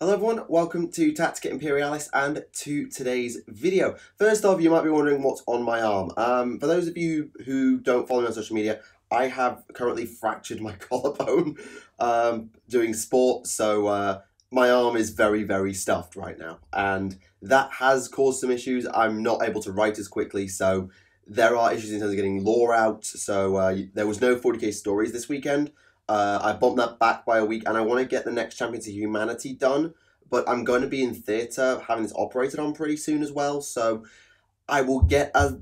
Hello everyone, welcome to Tactica Imperialis and to today's video. First off, you might be wondering what's on my arm. For those of you who don't follow me on social media, I have currently fractured my collarbone doing sport, so my arm is very, very stuffed right now. And that has caused some issues. I'm not able to write as quickly, so there are issues in terms of getting lore out. So there was no 40k stories this weekend. I bumped that back by a week, and I want to get the next Champions of Humanity done, but I'm going to be in theatre having this operated on pretty soon as well, so I will get as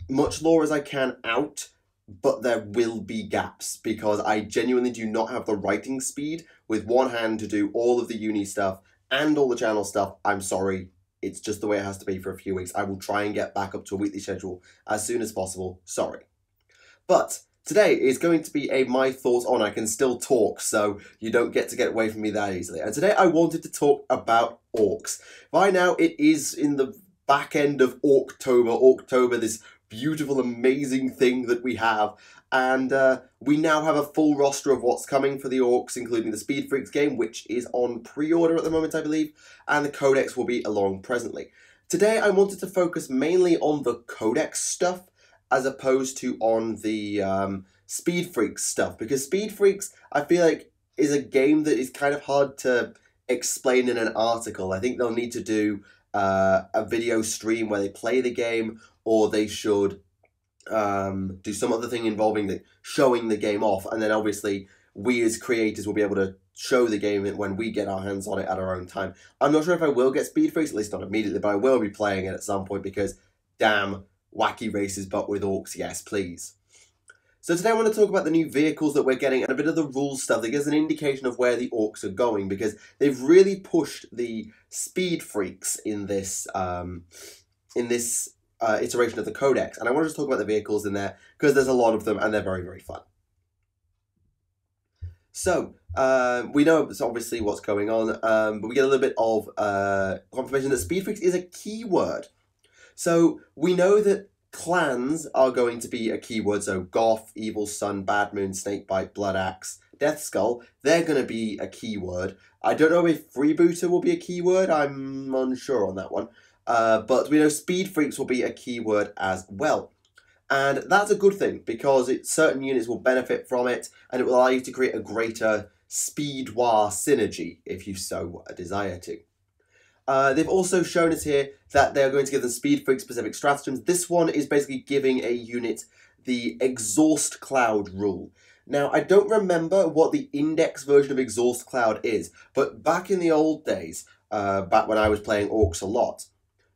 much lore as I can out, but there will be gaps, because I genuinely do not have the writing speed with one hand to do all of the uni stuff and all the channel stuff. I'm sorry, it's just the way it has to be for a few weeks. I will try and get back up to a weekly schedule as soon as possible, sorry. But today is going to be a my thoughts on. I can still talk, so you don't get away from me that easily. And today I wanted to talk about orcs. By now it is in the back end of Orktober, this beautiful, amazing thing that we have. And we now have a full roster of what's coming for the orcs, including the Speed Freaks game, which is on pre-order at the moment, I believe, and the Codex will be along presently. Today I wanted to focus mainly on the Codex stuff, as opposed to on the Speed Freaks stuff, because Speed Freaks, I feel like, is a game that is kind of hard to explain in an article. I think they'll need to do a video stream where they play the game, or they should do some other thing involving showing the game off, and then obviously we as creators will be able to show the game when we get our hands on it at our own time. I'm not sure if I will get Speed Freaks, at least not immediately, but I will be playing it at some point, because damn, wacky races but with orcs, yes please. So today I want to talk about the new vehicles that we're getting and a bit of the rules stuff that gives an indication of where the orcs are going, because they've really pushed the Speed Freaks in this iteration of the Codex, and I want to just talk about the vehicles in there because there's a lot of them and they're very, very fun. So we know obviously what's going on, but we get a little bit of confirmation that Speed Freaks is a keyword. So we know that clans are going to be a keyword, so Goth, Evil Sun, Bad Moon, Snakebite, Blood Axe, Death Skull, they're going to be a keyword. I don't know if Freebooter will be a keyword, I'm unsure on that one. But we know Speed Freaks will be a keyword as well. And that's a good thing, because certain units will benefit from it, and it will allow you to create a greater speed war synergy, if you so desire to. They've also shown us here that they're going to give them Speed Freak specific stratagems. This one is basically giving a unit the Exhaust Cloud rule. Now, I don't remember what the index version of Exhaust Cloud is, but back in the old days, back when I was playing Orcs a lot,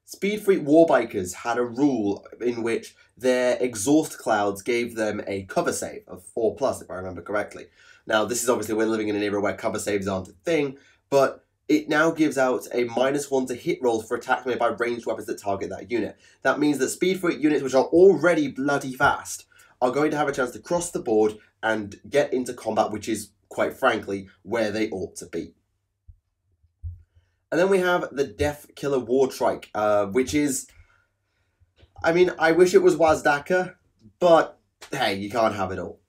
Speed Freak Warbikers had a rule in which their Exhaust Clouds gave them a cover save of 4+, if I remember correctly. Now, this is obviously, we're living in an era where cover saves aren't a thing, but it now gives out a -1 to hit rolls for attacks made by ranged weapons that target that unit. That means that Speed Freak units, which are already bloody fast, are going to have a chance to cross the board and get into combat, which is, quite frankly, where they ought to be. And then we have the Death Killer War Trike, which is, I mean, I wish it was Wazdaka, but hey, you can't have it all.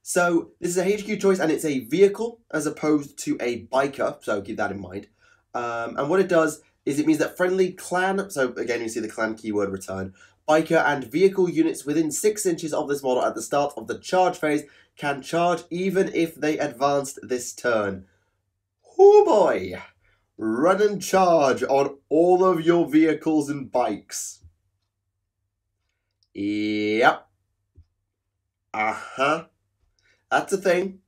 So this is a HQ choice, and it's a vehicle as opposed to a biker, so keep that in mind. And what it does is it means that friendly clan, so again you see the clan keyword return, biker and vehicle units within 6 inches of this model at the start of the charge phase can charge even if they advanced this turn. Oh boy! Run and charge on all of your vehicles and bikes. Yep. Uh-huh. That's a thing.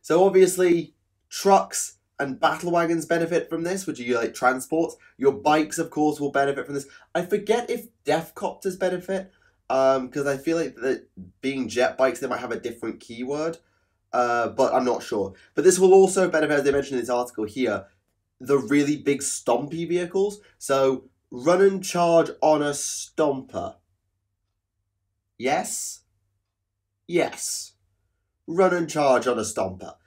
So obviously, trucks and battle wagons benefit from this, which are like transports. Your bikes, of course, will benefit from this. I forget if Deathcopters benefit, because I feel like that being jet bikes, they might have a different keyword, but I'm not sure. But this will also benefit, as they mentioned in this article here, the really big stompy vehicles. So run and charge on a stomper. Yes? Yes. Run and charge on a stomper,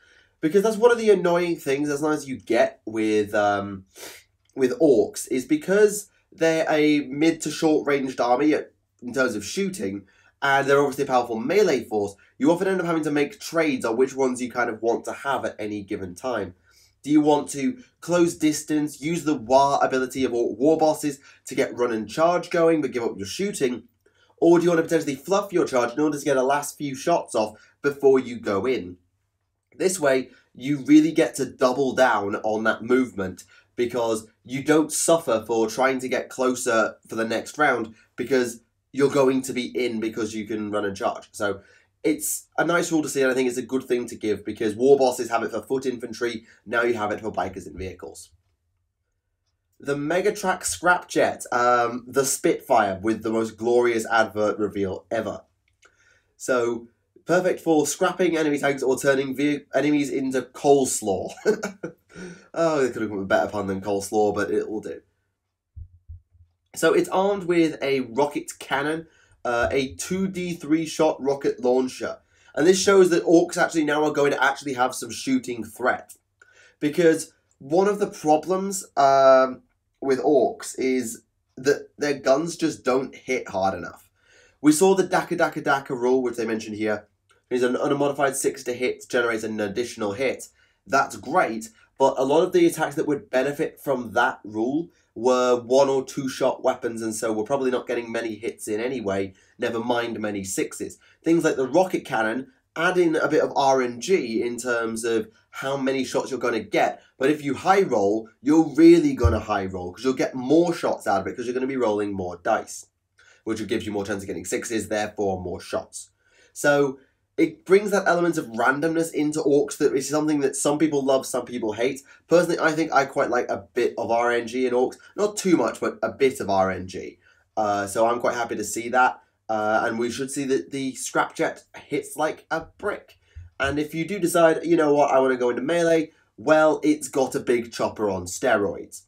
because that's one of the annoying things as long as you get with orcs, is because they're a mid to short ranged army in terms of shooting, and they're obviously a powerful melee force. You often end up having to make trades on which ones you kind of want to have at any given time. Do you want to close distance, use the War ability of war bosses to get run and charge going but give up your shooting? Or do you want to potentially fluff your charge in order to get a last few shots off before you go in? This way, you really get to double down on that movement because you don't suffer for trying to get closer for the next round because you're going to be in because you can run and charge. So it's a nice rule to see, and I think it's a good thing to give because war bosses have it for foot infantry, now you have it for bikers and vehicles. The Megatrak Scrapjet, the Spitfire with the most glorious advert reveal ever. So, perfect for scrapping enemy tanks or turning enemies into coleslaw. Oh, they could have come with a better pun than coleslaw, but it will do. So it's armed with a rocket cannon, a 2D3 shot rocket launcher. And this shows that orcs actually now are going to actually have some shooting threat. Because one of the problems with orcs is that their guns just don't hit hard enough. We saw the Daka rule, which they mentioned here. It's an unmodified 6 to hit, generates an additional hit. That's great, but a lot of the attacks that would benefit from that rule were 1 or 2 shot weapons, and so we're probably not getting many hits in anyway, never mind many 6s. Things like the rocket cannon add in a bit of RNG in terms of how many shots you're going to get, but if you high roll, you're really going to high roll because you'll get more shots out of it because you're going to be rolling more dice, which gives you more chance of getting 6s, therefore more shots. So it brings that element of randomness into orcs that is something that some people love, some people hate. Personally, I think I quite like a bit of RNG in orcs. Not too much, but a bit of RNG. So I'm quite happy to see that. And we should see that the Scrapjet hits like a brick. And if you do decide, you know what, I want to go into melee, well, it's got a big chopper on steroids.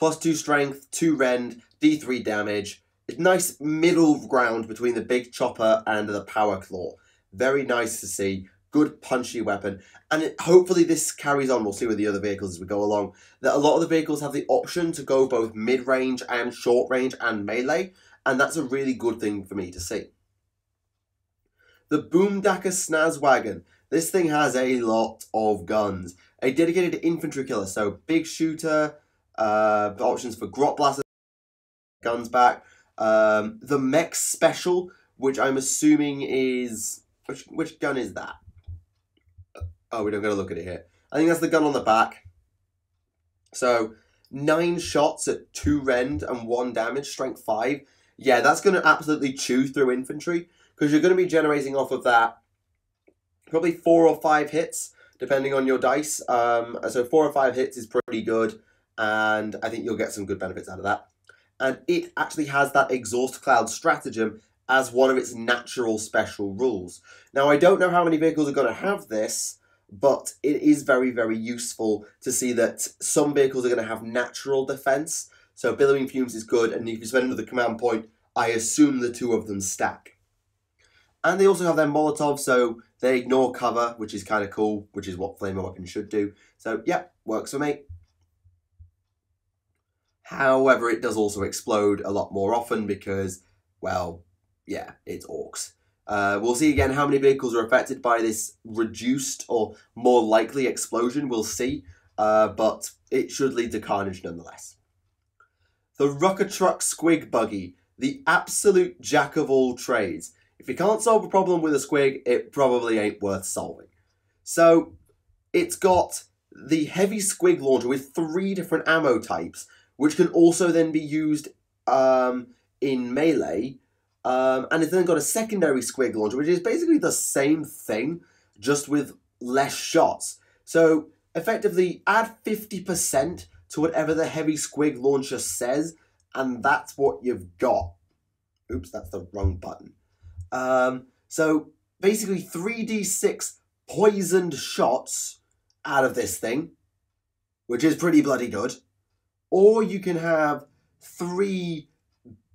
+2 strength, 2 rend, D3 damage. It's nice middle ground between the big chopper and the power claw. Very nice to see. Good punchy weapon. And hopefully this carries on. We'll see with the other vehicles as we go along. That a lot of the vehicles have the option to go both mid-range and short range and melee. And that's a really good thing for me to see. The Boomdaka Snaz Wagon. This thing has a lot of guns. A dedicated infantry killer. So big shooter. Options for grot blasters. Guns back. The mech special, which I'm assuming is... Which gun is that? Oh, we don't got to look at it here. I think that's the gun on the back. So, 9 shots at 2 rend and 1 damage, strength 5. Yeah, that's going to absolutely chew through infantry. Because you're going to be generating off of that probably 4 or 5 hits, depending on your dice. So 4 or 5 hits is pretty good. And I think you'll get some good benefits out of that. And it actually has that exhaust cloud stratagem as one of its natural special rules. Now, I don't know how many vehicles are going to have this, but it is very, very useful to see that some vehicles are going to have natural defense. So billowing fumes is good, and if you spend another command point, I assume the 2 of them stack. And they also have their Molotov, so they ignore cover, which is kind of cool, which is what flamer weapons should do. So, yeah, works for me. However, it does also explode a lot more often because, well, yeah, it's orcs. We'll see again how many vehicles are affected by this reduced or more likely explosion. We'll see, but it should lead to carnage nonetheless. The Rucker Squid Buggy, the absolute jack of all trades. If you can't solve a problem with a squig, it probably ain't worth solving. So, it's got the heavy squig launcher with 3 different ammo types, which can also then be used in melee. And it's then got a secondary squig launcher, which is basically the same thing, just with less shots. So, effectively, add 50% to whatever the heavy squig launcher says, and that's what you've got. Oops, that's the wrong button. So, basically, 3d6 poisoned shots out of this thing, which is pretty bloody good. Or you can have 3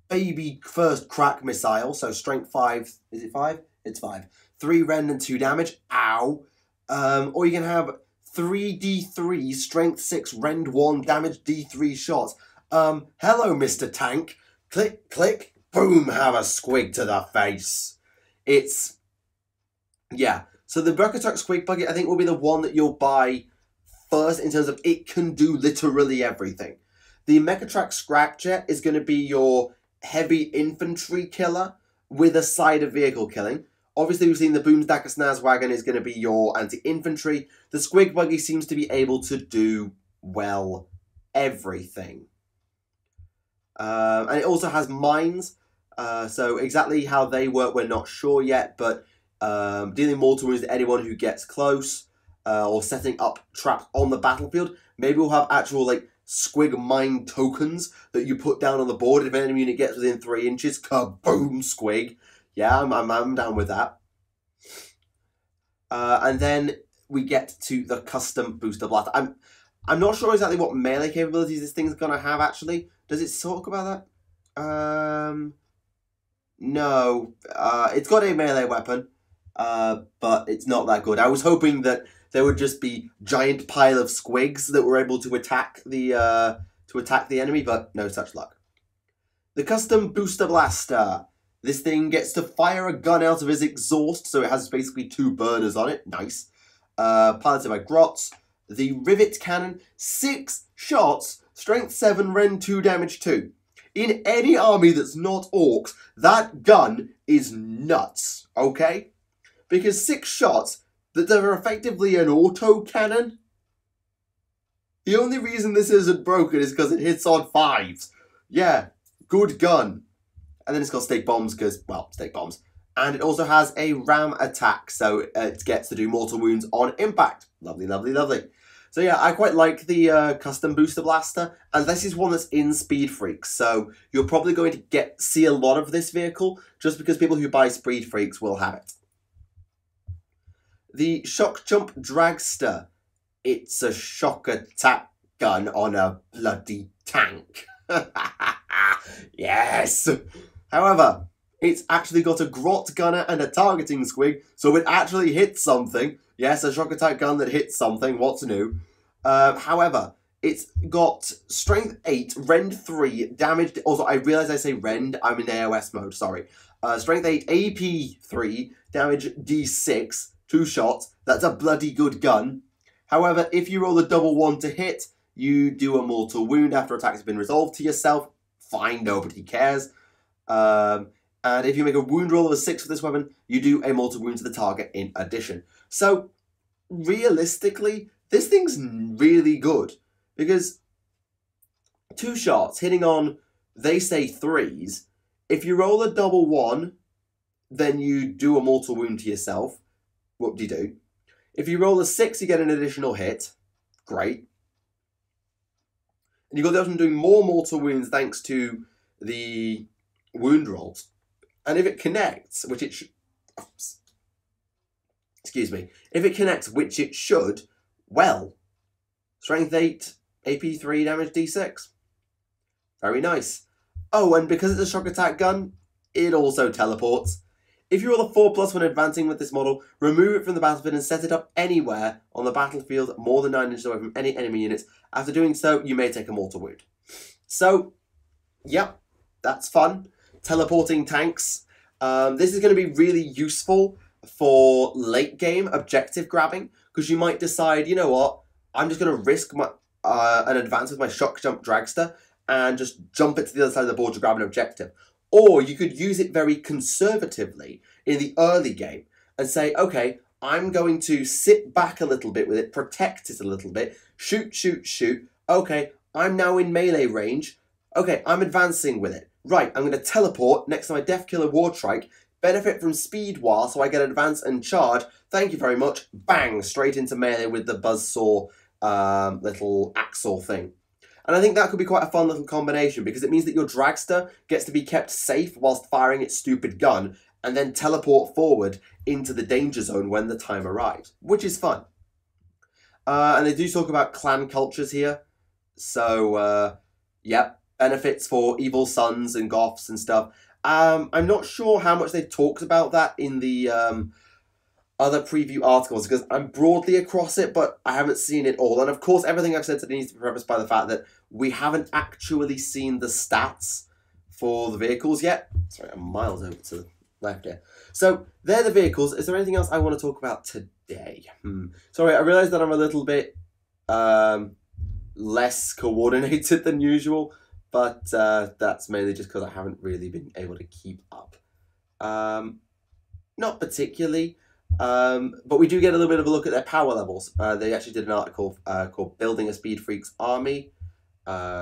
baby first crack missiles, so strength 5, is it 5? It's 5. 3 rend and 2 damage, ow. Or you can have 3d3, strength 6, rend 1, damage d3 shots. Hello, Mr. Tank. Click, click, boom, have a squig to the face. It's, yeah. So the Rucker Squid Buggy, I think, will be the one that you'll buy first in terms of it can do literally everything. The Mechatrack Scrapjet is going to be your heavy infantry killer with a side of vehicle killing. Obviously, we've seen the Boomstacker Snaz Wagon is going to be your anti-infantry. The Squid Buggy seems to be able to do, well, everything. And it also has mines. So exactly how they work, we're not sure yet. But dealing mortal wounds to anyone who gets close, or setting up traps on the battlefield. Maybe we'll have actual, like, Squig mine tokens that you put down on the board. If an enemy unit gets within 3 inches, kaboom, Squig. Yeah, I'm down with that. And then we get to the custom booster blaster. I'm not sure exactly what melee capabilities this thing's gonna have. Actually, does it talk about that? No. It's got a melee weapon, but it's not that good. I was hoping that there would just be giant pile of squigs that were able to attack the enemy, but no such luck. The custom booster blaster. This thing gets to fire a gun out of his exhaust, so it has basically 2 burners on it. Nice. Piloted by Grots. The rivet cannon, 6 shots, strength 7, rend 2, damage 2. In any army that's not orcs, that gun is nuts, okay? Because 6 shots that are effectively an auto cannon. The only reason this isn't broken is because it hits on 5s. Yeah, good gun. And then it's got stake bombs because, well, stake bombs. And it also has a ram attack, so it gets to do mortal wounds on impact. Lovely, lovely, lovely. So yeah, I quite like the custom booster blaster, and this is one that's in Speed Freaks, so you're probably going to see a lot of this vehicle, just because people who buy Speed Freaks will have it. The Shock Jump Dragster. It's a shock attack gun on a bloody tank. Yes! However, it's actually got a grot gunner and a targeting squig, so it actually hits something. Yes, a shock attack gun that hits something. What's new? However, it's got strength 8, rend 3, damage. Also, I realise I say rend. I'm in AOS mode. Sorry. Strength 8, AP 3, damage D6, 2 shots. That's a bloody good gun. However, if you roll a double 1 to hit, you do a mortal wound after attack has been resolved to yourself. Fine, nobody cares. And if you make a wound roll of a 6 for this weapon, you do a mortal wound to the target in addition. So, realistically, this thing's really good. Because 2 shots hitting on, they say 3s. If you roll a double 1, then you do a mortal wound to yourself. Whoop-de-doo. If you roll a 6, you get an additional hit. Great. And you've got the option of doing more mortal wounds thanks to the wound rolls. And if it connects, which it should... Excuse me. If it connects, which it should, well, strength 8, AP 3, damage D6. Very nice. Oh, and because it's a shock attack gun, it also teleports. If you roll a 4+ when advancing with this model, remove it from the battlefield and set it up anywhere on the battlefield more than 9 inches away from any enemy units. After doing so, you may take a mortal wound. So, yep, that's fun. Teleporting tanks. This is going to be really useful for late game objective grabbing, because you might decide, you know what, I'm just going to risk an advance with my shock jump dragster and just jump it to the other side of the board to grab an objective. Or you could use it very conservatively in the early game and say, okay, I'm going to sit back a little bit with it, protect it a little bit, shoot, shoot, shoot. Okay, I'm now in melee range. Okay, I'm advancing with it. Right, I'm going to teleport next to my Death Killer War Trike, benefit from Speed War so I get advance and charge. Thank you very much. Bang, straight into melee with the buzzsaw little axle thing. And I think that could be quite a fun little combination, because it means that your dragster gets to be kept safe whilst firing its stupid gun, and then teleport forward into the danger zone when the time arrives, which is fun. And they do talk about clan cultures here. So, yep, benefits for evil sons and goths and stuff. I'm not sure how much they've talked about that in the other preview articles, because I'm broadly across it, but I haven't seen it all. And of course, everything I've said today needs to be prefaced by the fact that we haven't actually seen the stats for the vehicles yet. Sorry, I'm miles over to the left here. So, they're the vehicles. Is there anything else I want to talk about today? Sorry, I realise that I'm a little bit less coordinated than usual, but that's mainly just because I haven't really been able to keep up. Not particularly, but we do get a little bit of a look at their power levels. They actually did an article called Building a Speed Freaks Army.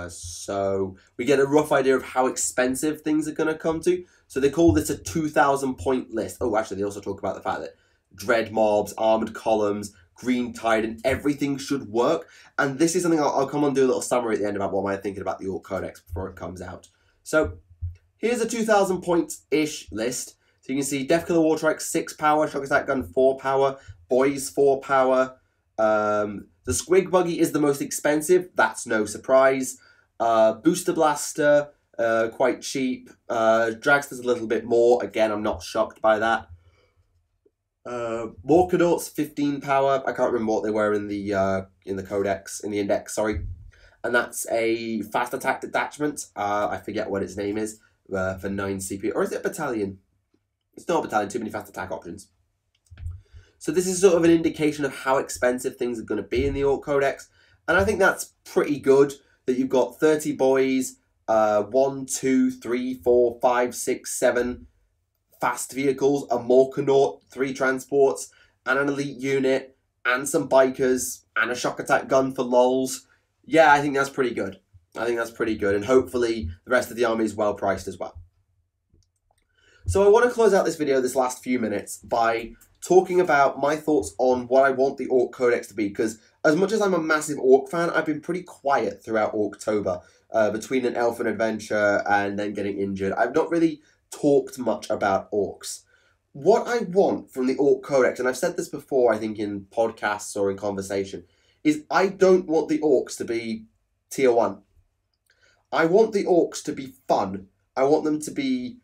So we get a rough idea of how expensive things are going to come to. So they call this a 2,000 point list. Oh, actually, they also talk about the fact that dread mobs, armored columns, green tide, and everything should work. And this is something I'll come on and do a little summary at the end about what I'm thinking about the Ork Codex before it comes out. So here's a 2,000 point-ish list. So you can see Death Killer War Trike 6 power, Shock Attack Gun 4 power, Boys 4 power. The Squid Buggy is the most expensive. That's no surprise. Booster Blaster, quite cheap. Dragster's a little bit more. Again, I'm not shocked by that. Orktober 15 power. I can't remember what they were in the codex, in the index, sorry. And that's a fast attack detachment. I forget what its name is, for 9 CP. Or is it a battalion? It's not a battalion, too many fast attack options. So this is sort of an indication of how expensive things are going to be in the Ork Codex. And I think that's pretty good, that you've got 30 boys, 1, 2, 3, 4, 5, 6, 7 fast vehicles, a Morkanaut, 3 transports, and an elite unit, and some bikers, and a shock attack gun for lols. Yeah, I think that's pretty good. I think that's pretty good, and hopefully the rest of the army is well priced as well. So I want to close out this video, this last few minutes, by talking about my thoughts on what I want the Ork Codex to be, because as much as I'm a massive Ork fan, I've been pretty quiet throughout Orktober, between an elfin adventure and then getting injured. I've not really talked much about orcs. What I want from the Ork Codex, and I've said this before, I think in podcasts or in conversation, is I don't want the orcs to be tier 1. I want the orcs to be fun. I want them to be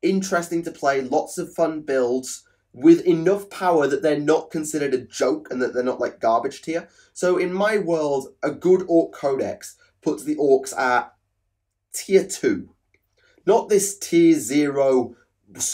interesting to play, lots of fun builds, with enough power that they're not considered a joke and that they're not like garbage tier. So in my world, a good Ork Codex puts the orcs at tier 2. Not this tier 0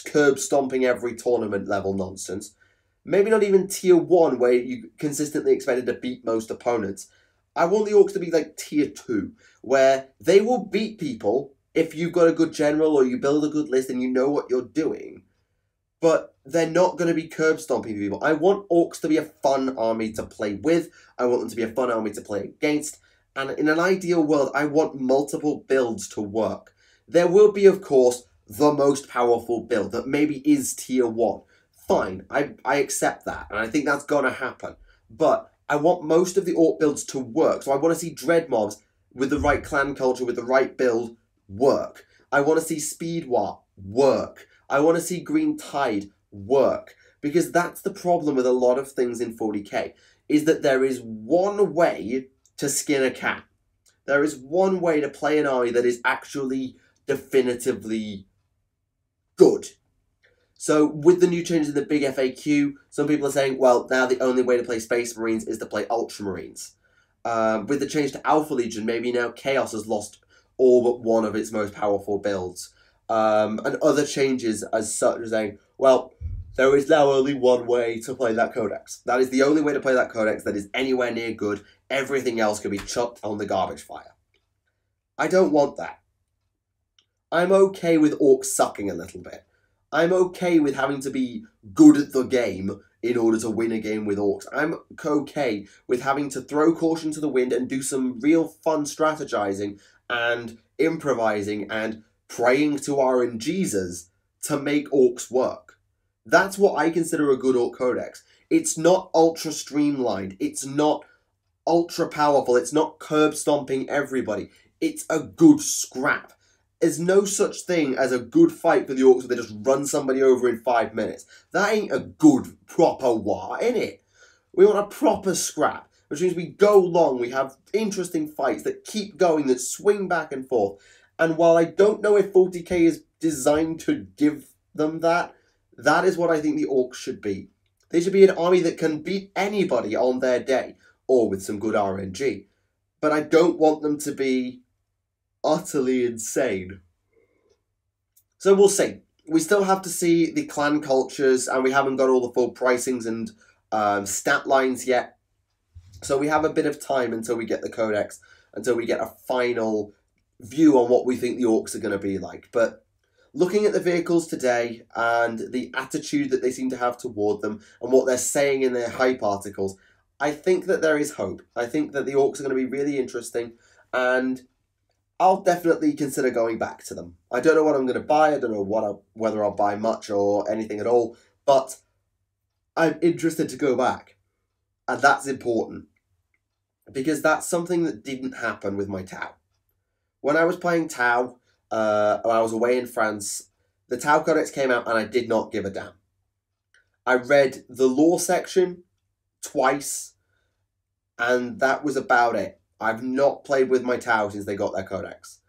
curb stomping every tournament level nonsense. Maybe not even tier 1 where you consistently expected to beat most opponents. I want the orcs to be like tier 2, where they will beat people if you've got a good general or you build a good list and you know what you're doing. But they're not going to be curb stomping people. I want orcs to be a fun army to play with. I want them to be a fun army to play against. And in an ideal world, I want multiple builds to work. There will be, of course, the most powerful build that maybe is tier 1. Fine, I accept that, and I think that's gonna happen. But I want most of the Ork builds to work, so I want to see dread mobs with the right clan culture, with the right build, work. I want to see Speed War work. I want to see Green Tide work. Because that's the problem with a lot of things in 40k, is that there is one way to skin a cat. There is one way to play an army that is actually definitively good. So with the new changes in the big FAQ, some people are saying, well, now the only way to play Space Marines is to play Ultramarines. With the change to Alpha Legion, maybe now Chaos has lost all but one of its most powerful builds. And other changes as such as saying, well, there is now only one way to play that codex. That is the only way to play that codex that is anywhere near good. Everything else can be chucked on the garbage fire. I don't want that. I'm okay with orcs sucking a little bit. I'm okay with having to be good at the game in order to win a game with orcs. I'm okay with having to throw caution to the wind and do some real fun strategizing and improvising and praying to RNGesus to make orcs work. That's what I consider a good Ork Codex. It's not ultra streamlined. It's not ultra powerful. It's not curb stomping everybody. It's a good scrap. There's no such thing as a good fight for the orcs where they just run somebody over in 5 minutes. That ain't a good, proper war, innit? We want a proper scrap, which means we go long, we have interesting fights that keep going, that swing back and forth. And while I don't know if 40k is designed to give them that, that is what I think the orcs should be. They should be an army that can beat anybody on their day, or with some good RNG. But I don't want them to be utterly insane. So we'll see. We still have to see the clan cultures, and we haven't got all the full pricings and stat lines yet. So we have a bit of time until we get the Codex, until we get a final view on what we think the Orks are going to be like. But looking at the vehicles today and the attitude that they seem to have toward them and what they're saying in their hype articles, I think that there is hope. I think that the Orks are going to be really interesting, and I'll definitely consider going back to them. I don't know what I'm going to buy. I don't know whether I'll buy much or anything at all, but I'm interested to go back. And that's important, because that's something that didn't happen with my Tau. When I was playing Tau, when I was away in France, the Tau Codex came out and I did not give a damn. I read the lore section twice, and that was about it. I've not played with my Tau since they got their Codex.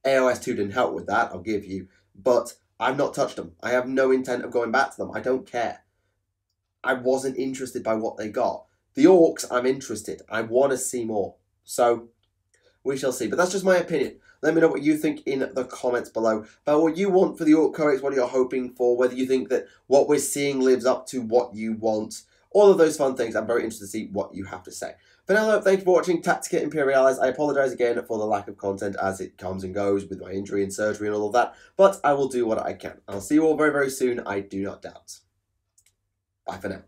AOS 2 didn't help with that, I'll give you, but I've not touched them. I have no intent of going back to them. I don't care. I wasn't interested by what they got. The Orks, I'm interested. I want to see more. So, we shall see. But that's just my opinion. Let me know what you think in the comments below about what you want for the Ork Codex, what you're hoping for, whether you think that what we're seeing lives up to what you want. All of those fun things. I'm very interested to see what you have to say. For now, thank you for watching Tactica Imperialis. I apologise again for the lack of content as it comes and goes with my injury and surgery and all of that. But I will do what I can. I'll see you all very, very soon. I do not doubt. Bye for now.